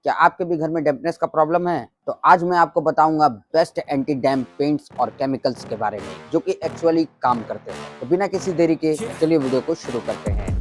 क्या आपके भी घर में डैम्पनेस का प्रॉब्लम है? तो आज मैं आपको बताऊंगा बेस्ट एंटी डैम्प पेंट्स और केमिकल्स के बारे में जो कि एक्चुअली काम करते हैं। तो बिना किसी देरी के चलिए वीडियो को शुरू करते हैं।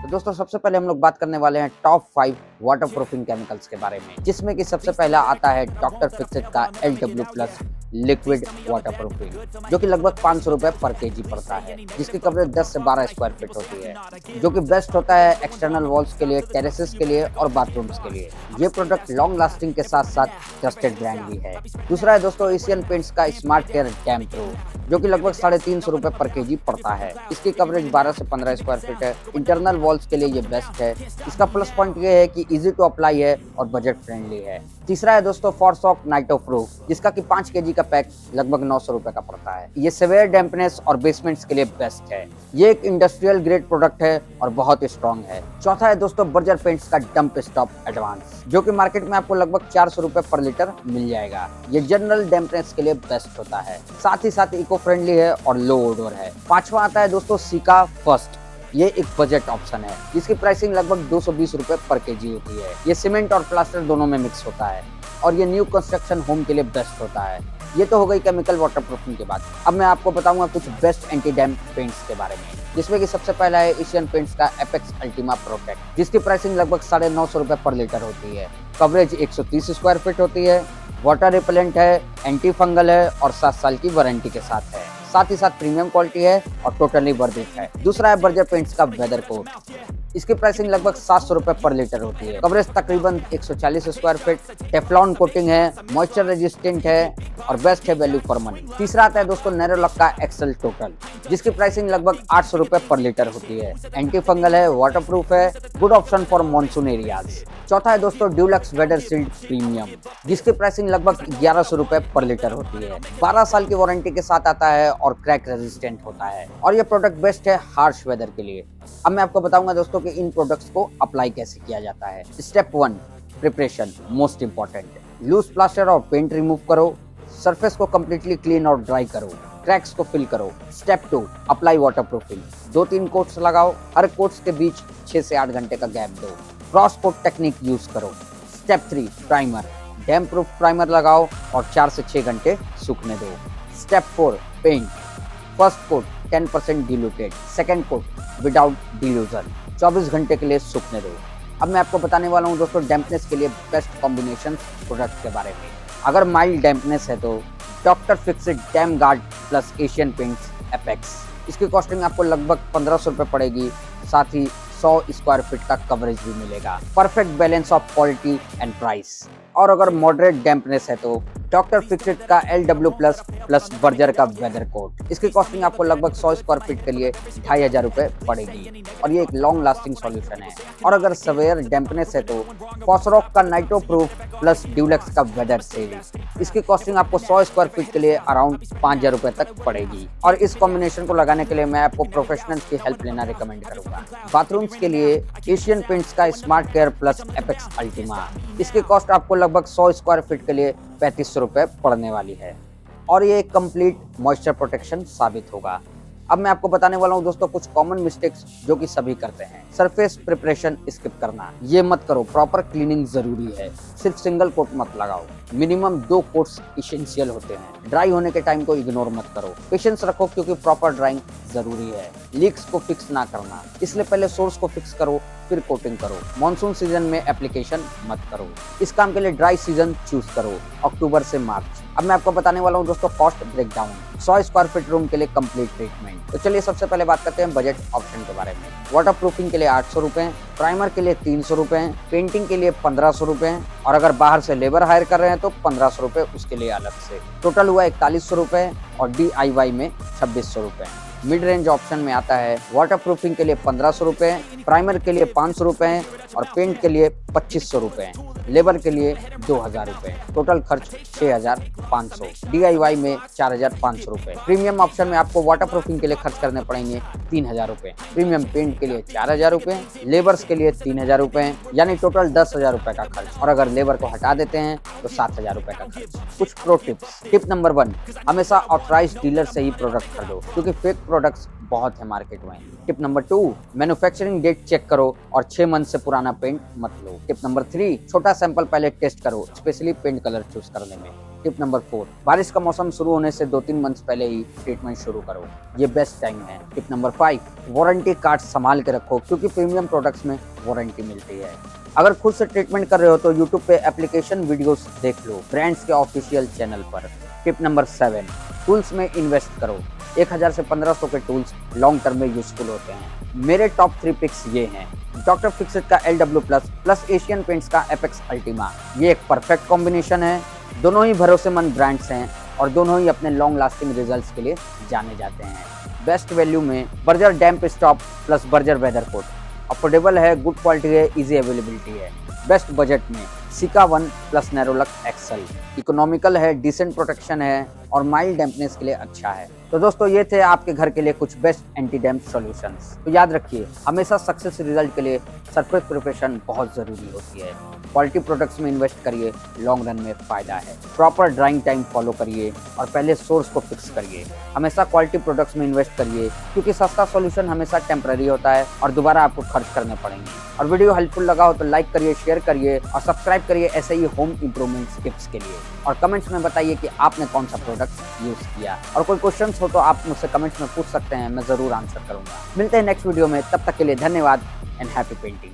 तो दोस्तों सबसे पहले हम लोग बात करने वाले हैं टॉप 5 वाटर प्रूफिंग केमिकल्स के बारे में, जिसमें कि सबसे पहला आता है डॉक्टर फिक्सिट का LW plus liquid water proofing, जो कि लगभग 500 रुपए पर केजी पड़ता है, जिसकी कवरेज 10 से 12 स्क्वायर फीट होती है, जो कि बेस्ट होता है एक्सटर्नल वॉल्स के लिए, टेरेसेस के लिए और बाथरूम्स के लिए। ये प्रोडक्ट लॉन्ग लास्टिंग के साथ साथ ट्रस्टेड ब्रांड भी है। दूसरा है दोस्तों एशियन पेंट्स का स्मार्ट केयर डैम्प प्रूफ, जो कि लगभग 350 रुपए पर केजी पड़ता है। इसकी कवरेज 12 से 15 स्क्वायर फीट है। इंटरनल वॉल्स के लिए ये बेस्ट है। इसका प्लस पॉइंट ये है कि इजी टू अप्लाई है और बजट फ्रेंडली है। तीसरा है दोस्तों फॉरसॉक नाइटो प्रूफ, जिसका कि 5 केजी का पैक लगभग 900 रुपए का पड़ता है। ये सेवेयर डैम्पनेस और बेसमेंट्स के लिए बेस्ट है। ये एक इंडस्ट्रियल ग्रेड प्रोडक्ट है और बहुत स्ट्रॉन्ग है। चौथा है दोस्तों बर्जर पेंट्स का डंप स्टॉप एडवांस, जो कि मार्केट में आपको लगभग 400 रुपए पर लीटर मिल जाएगा। ये जनरल डैम्पनेस के लिए बेस्ट होता है, साथ ही साथ इको फ्रेंडली है और लो ओडोर है। पांचवा आता है दोस्तों सिका फर्स्ट। ये एक बजट ऑप्शन है, जिसकी प्राइसिंग लगभग 220 रुपए पर केजी होती है। ये सीमेंट और प्लास्टर दोनों में मिक्स होता है और ये न्यू कंस्ट्रक्शन होम के लिए बेस्ट होता है। ये तो हो गई केमिकल वाटर प्रूफिंग के बाद। अब मैं आपको बताऊंगा कुछ बेस्ट एंटी डैम्प पेंट्स के बारे में, जिसमें कि सबसे पहला है एशियन पेंट्स का एपेक्स अल्टीमा प्रोटेक्ट, जिसकी प्राइसिंग लगभग 950 रुपए पर लीटर होती है। कवरेज 130 स्क्वायर फीट होती है, वाटर रिपेलेंट है, एंटी फंगल है और 7 साल की वारंटी के साथ है। साथ ही साथ प्रीमियम क्वालिटी है और टोटली वर्थ इट है। दूसरा है बर्जर पेंट्स का वेदर कोट। इसकी प्राइसिंग लगभग 700 रुपए पर लीटर होती है। कवरेज तकरीबन 140 स्क्वायर फीट, टेफ्लॉन कोटिंग है, मॉइस्चर रेजिस्टेंट है और बेस्ट है वैल्यू फॉर मनी। तीसरा आता है दोस्तों नेरोलॉक का एक्सेल टोटल, जिसकी प्राइसिंग लगभग 800 रुपए पर लीटर होती है। एंटी फंगल है, वाटर प्रूफ है, good option for monsoon areas. चौथा है दोस्तों ड्यूलक्स वेदर शील्ड प्रीमियम, जिसकी प्राइसिंग लगभग 1100 रुपए पर लीटर होती है। 12 साल की वारंटी के साथ आता है और क्रैक रेजिस्टेंट होता है और ये प्रोडक्ट बेस्ट है हार्श वेदर के लिए। अब मैं आपको बताऊंगा दोस्तों कि इन प्रोडक्ट्स को अप्लाई कैसे किया जाता है। Step 1 preparation, most important. Loose plaster और पेंट रिमूव करो, सरफेस को कंप्लीटली क्लीन और ड्राई करो, क्रैक्स को फिल करो। Step 2 apply waterproofing, 2-3 coats लगाओ, हर कोट्स के बीच 6 से 8 घंटे का गैप दो। क्रॉस कोट टेक्निक यूज करो। Step 3 primer, damp proof primer लगाओ और 4 से 6 घंटे सूखने दो। Step 4 paint, first coat 10% diluted, second coat without dilution, 24 घंटे के लिए सूखने दो। अब मैं आपको बताने वाला हूँ दोस्तों डैम्पनेस के लिए बेस्ट कॉम्बिनेशन प्रोडक्ट के बारे में। अगर माइल्ड डैम्पनेस है तो doctor Fixit dam guard plus Asian paints apex, इसकी कॉस्टिंग आपको लगभग 1500 रुपये पड़ेगी। साथ ही 100 स्क्वायर फीट का कवरेज भी मिलेगा। Perfect balance of quality and price. और अगर मॉडरेट डैम्पनेस है तो डॉक्टर फिक्सिट का LW प्लस बर्जर का वेदर कोट, इसकी कॉस्टिंग आपको लगभग 100 स्क्वायर फीट के लिए 2500 रुपये पड़ेगी और ये एक लॉन्ग लास्टिंग सॉल्यूशन है। और अगर सवेयर डैम्पनेस है तो फॉसरॉक का नाइट्रो प्रूफ प्लस ड्यूलक्स का वेदर सीरीज, इसकी कॉस्टिंग आपको 100 स्क्वायर फीट के लिए अराउंड 5000 रुपये तक पड़ेगी। और इस कॉम्बिनेशन को लगाने के लिए मैं आपको प्रोफेशनल्स की हेल्प लेना रिकमेंड करूंगा। बाथरूम्स के लिए एशियन पेंट्स का smart care plus apex Ultima, इसकी कॉस्ट आपको लगभग 100 स्क्वायर फीट के लिए 3500 रुपये पड़ने वाली है और ये एक कंप्लीट मॉइस्चर प्रोटेक्शन साबित होगा। अब मैं आपको बताने वाला हूँ दोस्तों कुछ कॉमन मिस्टेक्स जो कि सभी करते हैं। सरफेस प्रिपरेशन स्किप करना, ये मत करो, प्रॉपर क्लीनिंग जरूरी है। सिर्फ सिंगल कोट मत लगाओ, मिनिमम 2 कोट्स इसेंशियल होते हैं। ड्राई होने के टाइम को इग्नोर मत करो, पेशेंस रखो क्योंकि प्रॉपर ड्राइंग जरूरी है। लीक्स को फिक्स ना करना, इसलिए पहले सोर्स को फिक्स करो फिर कोटिंग करो। मॉनसून सीजन में एप्लीकेशन मत करो, इस काम के लिए ड्राई सीजन चूज करो, अक्टूबर से मार्च। अब मैं आपको बताने वाला हूँ दोस्तों cost breakdown, 100 square feet room के लिए कंप्लीट ट्रीटमेंट। तो चलिए सबसे पहले बात करते हैं बजट ऑप्शन के बारे में। वाटर प्रूफिंग के लिए 800 रुपए, प्राइमर के लिए 300 रुपए, पेंटिंग के लिए 1500 रुपए और अगर बाहर से लेबर हायर कर रहे हैं तो 1500 रुपए उसके लिए अलग से। टोटल हुआ 4100 रुपए और DIY में 2600 रुपए। मिड रेंज ऑप्शन में आता है वाटर प्रूफिंग के लिए 1500 रुपए, प्राइमर के लिए 500 रुपए और पेंट के लिए 2500 रुपए। लेबर के लिए 2000 रुपए, टोटल खर्च 6500, DIY में 4500 रुपए। प्रीमियम ऑप्शन में आपको वाटर प्रूफिंग के लिए खर्च करने पड़ेंगे 3000 रुपए, प्रीमियम पेंट के लिए 4000 रुपए, लेबर्स के लिए 3000 रुपए, यानी टोटल 10,000 रुपए का खर्च। और अगर लेबर को हटा देते हैं तो 7000 रुपए का खर्च। कुछ प्रो टिप्स। टिप नंबर 1, हमेशा ऑथराइज्ड डीलर से ही प्रोडक्ट खरीदो, क्योंकि फेक प्रोडक्ट्स बहुत है मार्केट में। Tip number 2, manufacturing date check करो और 6 मंथ से पुराना पेंट मत लो। टिप नंबर 3, छोटा सैंपल पहले टेस्ट करो, स्पेशली पेंट कलर चूज करने में। टिप नंबर 4, बारिश का मौसम शुरू होने से 2-3 मंथ पहले ही ट्रीटमेंट शुरू करो, ये बेस्ट टाइम है। टिप नंबर 5, वारंटी कार्ड संभाल के रखो, क्योंकि प्रीमियम प्रोडक्ट्स में वारंटी मिलती है। अगर खुद से ट्रीटमेंट कर रहे हो तो यूट्यूब पे एप्लीकेशन वीडियोस देख लो ब्रांड्स के ऑफिशियल चैनल पर। टिप नंबर 7, टूल्स में इन्वेस्ट करो। 1000 से 1500 के टूल्स लॉन्ग टर्म में यूजफुल होते हैं। मेरे टॉप 3 पिक्स ये हैं। डॉक्टर फिक्सिट का LW प्लस एशियन पेंट्स का एपेक्स अल्टीमा, ये एक परफेक्ट कॉम्बिनेशन है। दोनों ही भरोसेमंद ब्रांड्स हैं और दोनों ही अपने लॉन्ग लास्टिंग रिजल्ट्स के लिए जाने जाते हैं। बेस्ट वैल्यू में Berger damp stop plus Berger weather coat, affordable है, गुड क्वालिटी है, इजी अवेलेबिलिटी है। बेस्ट बजट में Sika 1 plus Nerolac excel, economical है, डिसेंट प्रोटेक्शन है और माइल्ड डैम्पनेस के लिए अच्छा है। तो दोस्तों ये थे आपके घर के लिए कुछ बेस्ट एंटी डैम्प सॉल्यूशंस। तो याद रखिए, हमेशा सक्सेस रिजल्ट के लिए सरफेस प्रिपरेशन बहुत जरूरी होती है। क्वालिटी प्रोडक्ट्स में इन्वेस्ट करिए, लॉन्ग रन में फायदा है। प्रॉपर ड्राइंग टाइम फॉलो करिए और पहले सोर्स को फिक्स करिए। हमेशा क्वालिटी प्रोडक्ट्स में इन्वेस्ट करिए, क्योंकि सस्ता सॉल्यूशन हमेशा टेम्पररी होता है और दोबारा आपको खर्च करने पड़ेंगे। और वीडियो हेल्पफुल लगा हो तो लाइक करिए, शेयर करिए और सब्सक्राइब करिए ऐसे ही होम इंप्रूवमेंट टिप्स के लिए। और कमेंट्स में बताइए कि आपने कौन सा प्रोडक्ट यूज किया। और कोई क्वेश्चंस हो तो आप मुझसे कमेंट्स में पूछ सकते हैं, मैं जरूर आंसर करूंगा। मिलते हैं नेक्स्ट वीडियो में, तब तक के लिए धन्यवाद एंड हैप्पी पेंटिंग।